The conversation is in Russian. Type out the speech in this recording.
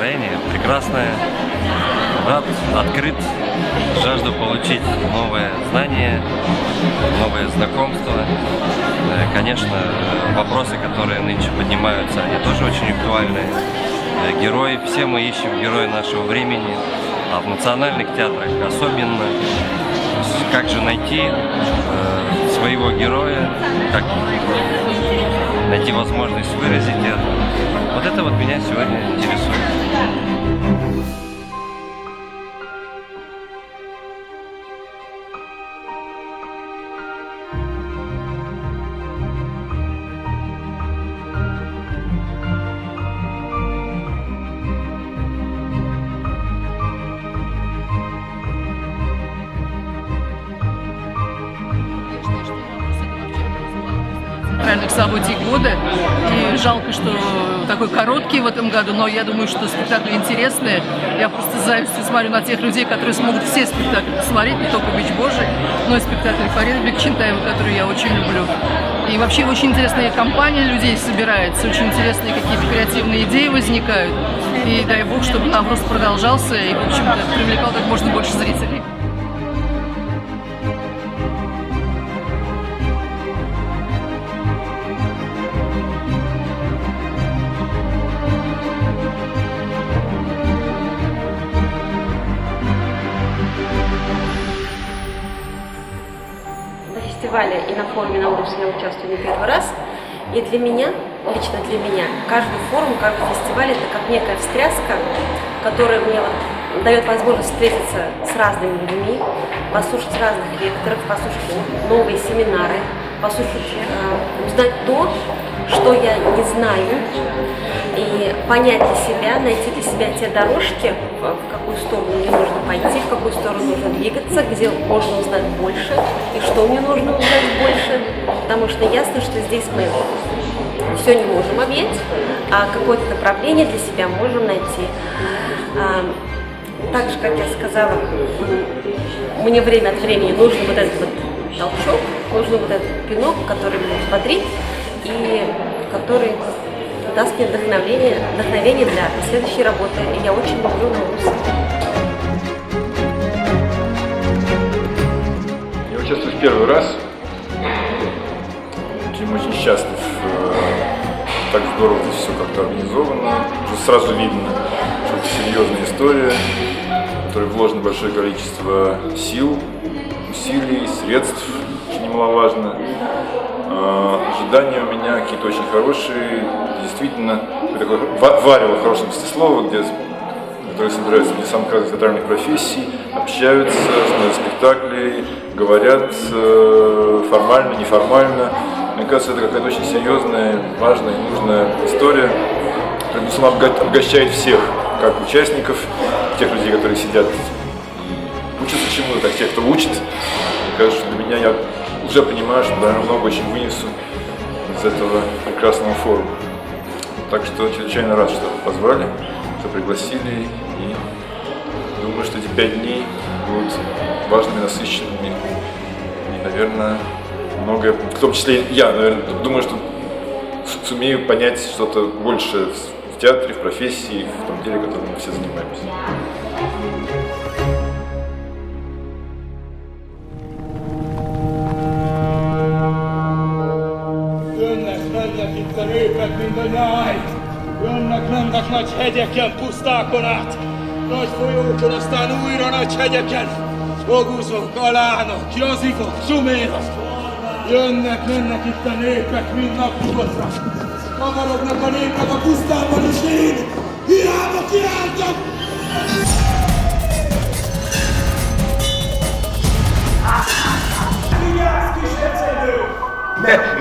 настроение прекрасное, рад, открыт, жажду получить новые знания, новые знакомства. Конечно, вопросы, которые нынче поднимаются, они тоже очень актуальны. Герои, все мы ищем героя нашего времени, а в национальных театрах особенно. Как же найти своего героя, как найти возможность выразить это. Вот это вот меня сегодня интересует. Событий года. И жалко, что такой короткий в этом году, но я думаю, что спектакли интересные. Я просто с завистью смотрю на тех людей, которые смогут все спектакли посмотреть, не только «Бич Божий», но и спектакль Фарида Бекчентаева, который я очень люблю. И вообще очень интересная компания людей собирается, очень интересные какие-то креативные идеи возникают. И дай бог, чтобы наброс продолжался и, в общем-то, привлекал как можно больше зрителей. И на форуме «Наурус» я участвую не первый раз. И для меня, лично для меня, каждый форум, каждый фестиваль — это как некая встряска, которая мне дает возможность встретиться с разными людьми, послушать разных лекторов, послушать новые семинары, послушать, узнать то, что я не знаю, и понять для себя, найти для себя те дорожки, в какую сторону мне нужно пойти, в какую сторону нужно двигаться, где можно узнать больше, и что мне нужно узнать больше, потому что ясно, что здесь мы все не можем объять, а какое-то направление для себя можем найти. Так же, как я сказала, мне время от времени нужен вот этот вот толчок, нужен вот этот пинок, который меня взбодрит и который даст мне вдохновение для следующей работы. И я очень люблю «Наурус». Я участвую в первый раз. Очень счастлив. Так здорово здесь все как-то организовано. Уже сразу видно, что это серьезная история, в которой вложено большое количество сил, усилий, средств, что немаловажно. Ожидания у меня какие-то очень хорошие. Действительно, такое варево в хорошем смысле слова, которые собираются не самых разных театральных профессий, общаются, смотрят спектакли, говорят формально, неформально. Мне кажется, это какая-то очень серьезная, важная и нужная история, которая, безусловно, обогащает всех, как участников, тех людей, которые сидят и учатся чему-то, так тех, кто учит. Мне кажется, для меня я уже понимаю, что, наверное, много очень вынесу из этого прекрасного форума. Так что чрезвычайно рад, что позвали, что пригласили, и думаю, что эти 5 дней будут важными, насыщенными, и, наверное, многое, в том числе я, наверное, думаю, что сумею понять что-то больше в театре, в профессии, в том деле, которым мы все занимаемся. Jönnek itt a népek, mint a nyáj. Jönnek nagy hegyeken, pusztákon át, nagy folyókon, aztán újra nagy hegyeken. Boguzok, galánok, jazigok, sumérok. Jönnek itt a népek, mind napnyugodtra. Kavarodnak a népek a pusztában, és én hiába kiáltok! Vigyázz, kis ecedő!